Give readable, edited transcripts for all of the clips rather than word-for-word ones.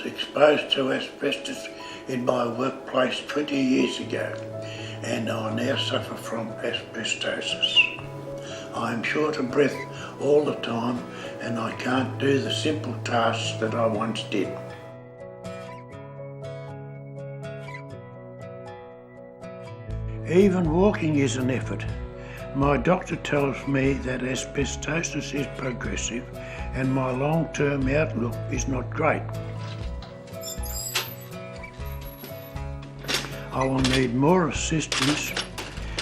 exposed to asbestos in my workplace 20 years ago, and I now suffer from asbestosis. I am short of breath all the time, and I can't do the simple tasks that I once did. Even walking is an effort. My doctor tells me that asbestosis is progressive and my long-term outlook is not great. I will need more assistance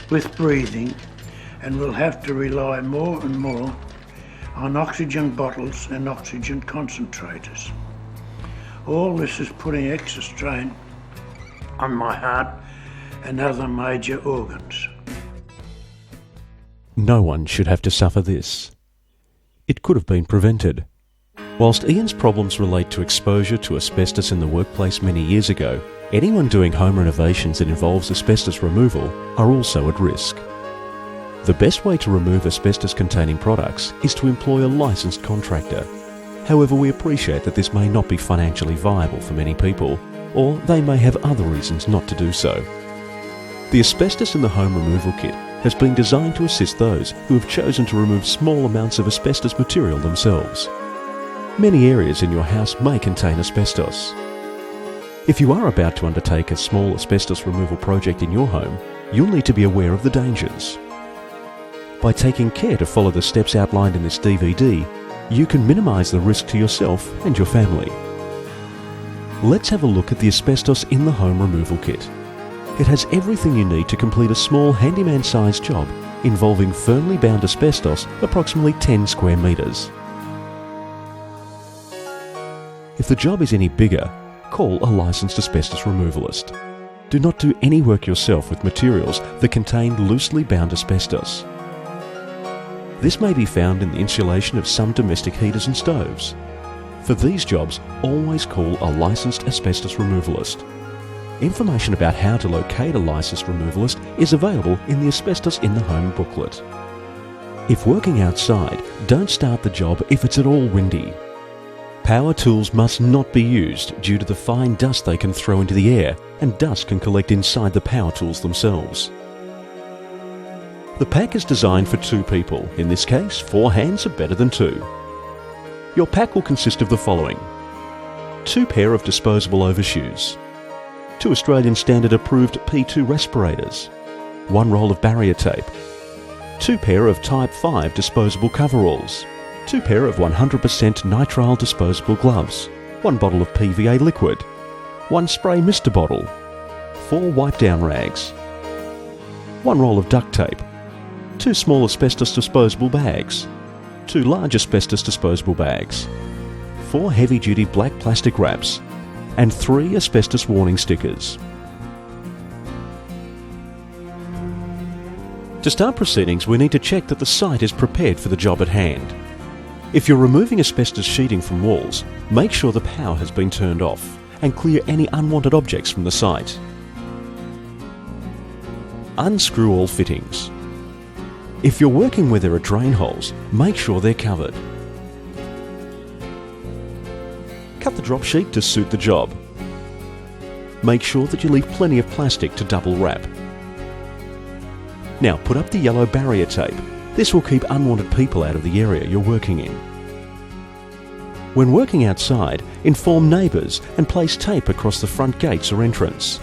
with breathing and will have to rely more and more on oxygen bottles and oxygen concentrators. All this is putting extra strain on my heart and other major organs. No one should have to suffer this. It could have been prevented. Whilst Ian's problems relate to exposure to asbestos in the workplace many years ago, anyone doing home renovations that involves asbestos removal are also at risk. The best way to remove asbestos-containing products is to employ a licensed contractor. However, we appreciate that this may not be financially viable for many people, or they may have other reasons not to do so. The asbestos in the home removal kit has been designed to assist those who have chosen to remove small amounts of asbestos material themselves. Many areas in your house may contain asbestos. If you are about to undertake a small asbestos removal project in your home, you'll need to be aware of the dangers. By taking care to follow the steps outlined in this DVD, you can minimise the risk to yourself and your family. Let's have a look at the asbestos in the home removal kit. It has everything you need to complete a small handyman-sized job involving firmly bound asbestos approximately 10 square metres. If the job is any bigger, call a licensed asbestos removalist. Do not do any work yourself with materials that contain loosely bound asbestos. This may be found in the insulation of some domestic heaters and stoves. For these jobs, always call a licensed asbestos removalist. Information about how to locate a licensed removalist is available in the Asbestos in the Home booklet. If working outside, don't start the job if it's at all windy. Power tools must not be used due to the fine dust they can throw into the air, and dust can collect inside the power tools themselves. The pack is designed for 2 people. In this case, 4 hands are better than 2. Your pack will consist of the following: 2 pair of disposable overshoes, 2 Australian Standard approved P2 respirators, 1 roll of barrier tape, 2 pair of Type 5 disposable coveralls, 2 pair of 100% nitrile disposable gloves, 1 bottle of PVA liquid, 1 spray mister bottle, 4 wipe down rags, 1 roll of duct tape, 2 small asbestos disposable bags, 2 large asbestos disposable bags, 4 heavy duty black plastic wraps, and 3 asbestos warning stickers. To start proceedings, we need to check that the site is prepared for the job at hand. If you're removing asbestos sheeting from walls, make sure the power has been turned off and clear any unwanted objects from the site. Unscrew all fittings. If you're working where there are drain holes, make sure they're covered. Cut the drop sheet to suit the job. Make sure that you leave plenty of plastic to double wrap. Now put up the yellow barrier tape. This will keep unwanted people out of the area you're working in. When working outside, inform neighbours and place tape across the front gates or entrance.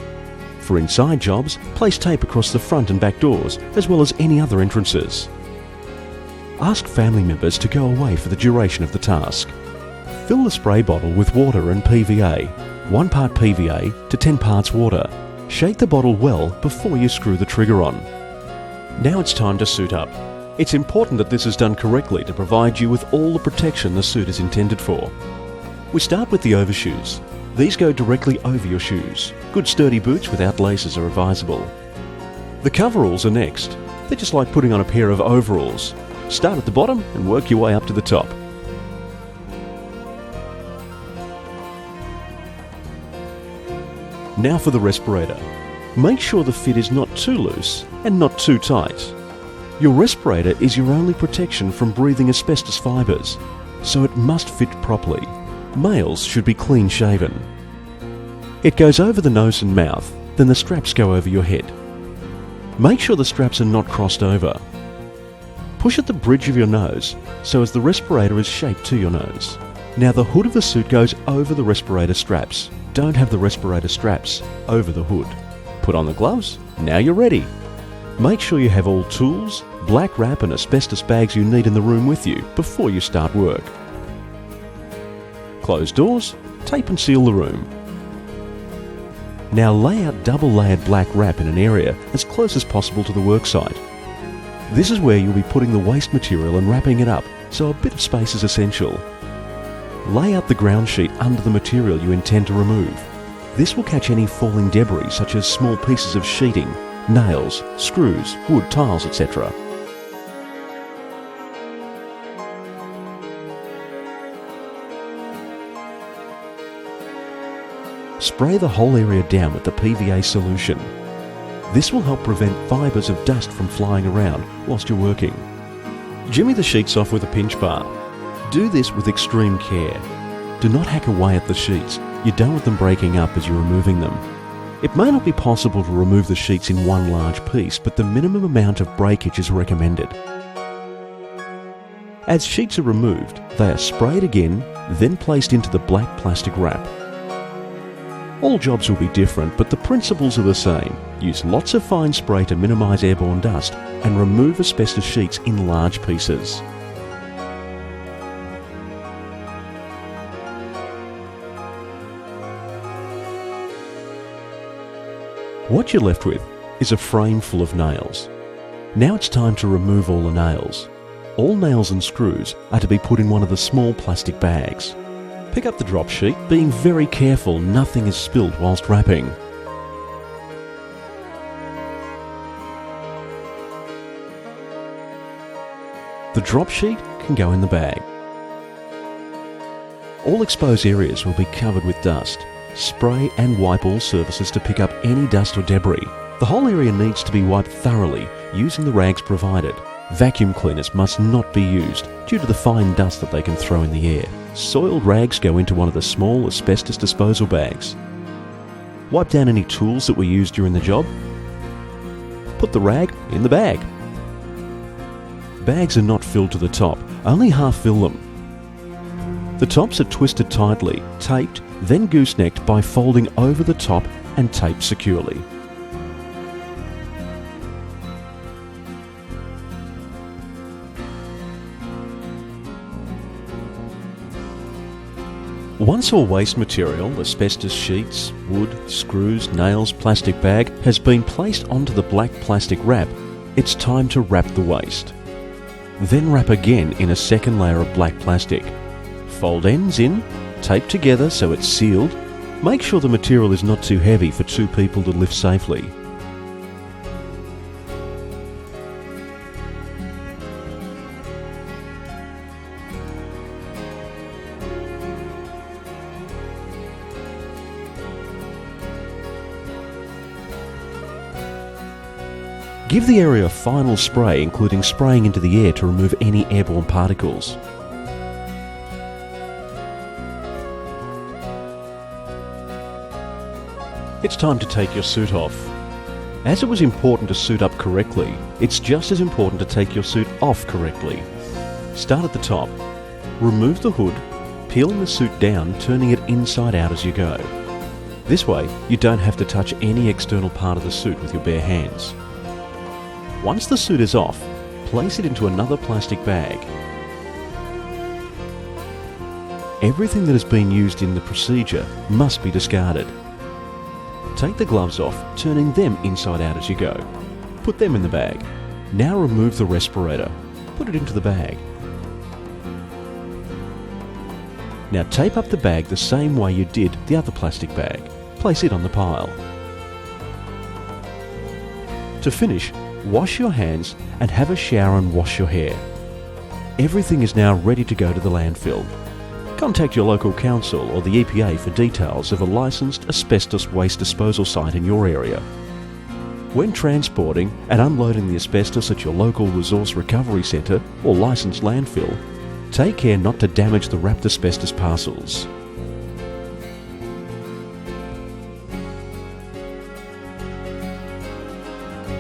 For inside jobs, place tape across the front and back doors, as well as any other entrances. Ask family members to go away for the duration of the task. Fill the spray bottle with water and PVA, 1 part PVA to 10 parts water. Shake the bottle well before you screw the trigger on. Now it's time to suit up. It's important that this is done correctly to provide you with all the protection the suit is intended for. We start with the overshoes. These go directly over your shoes. Good sturdy boots without laces are advisable. The coveralls are next. They're just like putting on a pair of overalls. Start at the bottom and work your way up to the top. Now for the respirator. Make sure the fit is not too loose and not too tight. Your respirator is your only protection from breathing asbestos fibres, so it must fit properly. Males should be clean shaven. It goes over the nose and mouth, then the straps go over your head. Make sure the straps are not crossed over. Push at the bridge of your nose so as the respirator is shaped to your nose. Now the hood of the suit goes over the respirator straps. Don't have the respirator straps over the hood. Put on the gloves. Now you're ready. Make sure you have all tools, black wrap and asbestos bags you need in the room with you before you start work. Close doors, tape and seal the room. Now lay out double layered black wrap in an area as close as possible to the worksite. This is where you'll be putting the waste material and wrapping it up, so a bit of space is essential. Lay out the ground sheet under the material you intend to remove. This will catch any falling debris such as small pieces of sheeting, nails, screws, wood, tiles, etc. Spray the whole area down with the PVA solution. This will help prevent fibres of dust from flying around whilst you're working. Jimmy the sheets off with a pinch bar. Do this with extreme care. Do not hack away at the sheets. You don't want them breaking up as you're removing them. It may not be possible to remove the sheets in one large piece, but the minimum amount of breakage is recommended. As sheets are removed, they are sprayed again, then placed into the black plastic wrap. All jobs will be different, but the principles are the same. Use lots of fine spray to minimise airborne dust and remove asbestos sheets in large pieces. What you're left with is a frame full of nails. Now it's time to remove all the nails. All nails and screws are to be put in one of the small plastic bags. Pick up the drop sheet, being very careful nothing is spilled whilst wrapping. The drop sheet can go in the bag. All exposed areas will be covered with dust. Spray and wipe all surfaces to pick up any dust or debris. The whole area needs to be wiped thoroughly using the rags provided. Vacuum cleaners must not be used due to the fine dust that they can throw in the air. Soiled rags go into one of the small asbestos disposal bags. Wipe down any tools that were used during the job. Put the rag in the bag. Bags are not filled to the top, only half fill them. The tops are twisted tightly, taped, then goosenecked by folding over the top and taped securely. Once all waste material, asbestos sheets, wood, screws, nails, plastic bag, has been placed onto the black plastic wrap, it's time to wrap the waste. Then wrap again in a second layer of black plastic. Fold ends in, tape together so it's sealed. Make sure the material is not too heavy for two people to lift safely. Give the area a final spray, including spraying into the air to remove any airborne particles. It's time to take your suit off. As it was important to suit up correctly, it's just as important to take your suit off correctly. Start at the top. Remove the hood, peeling the suit down, turning it inside out as you go. This way, you don't have to touch any external part of the suit with your bare hands. Once the suit is off, place it into another plastic bag. Everything that has been used in the procedure must be discarded. Take the gloves off, turning them inside out as you go. Put them in the bag. Now remove the respirator. Put it into the bag. Now tape up the bag the same way you did the other plastic bag. Place it on the pile. To finish, wash your hands and have a shower and wash your hair. Everything is now ready to go to the landfill. Contact your local council or the EPA for details of a licensed asbestos waste disposal site in your area. When transporting and unloading the asbestos at your local resource recovery centre or licensed landfill, take care not to damage the wrapped asbestos parcels.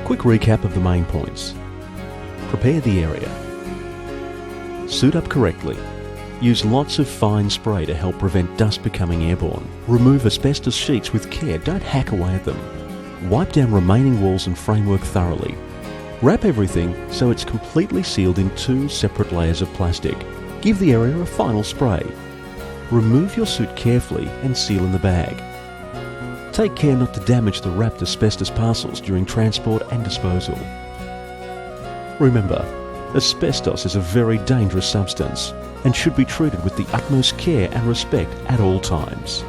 Quick recap of the main points. Prepare the area. Suit up correctly. Use lots of fine spray to help prevent dust becoming airborne. Remove asbestos sheets with care, don't hack away at them. Wipe down remaining walls and framework thoroughly. Wrap everything so it's completely sealed in 2 separate layers of plastic. Give the area a final spray. Remove your suit carefully and seal in the bag. Take care not to damage the wrapped asbestos parcels during transport and disposal. Remember, asbestos is a very dangerous substance and should be treated with the utmost care and respect at all times.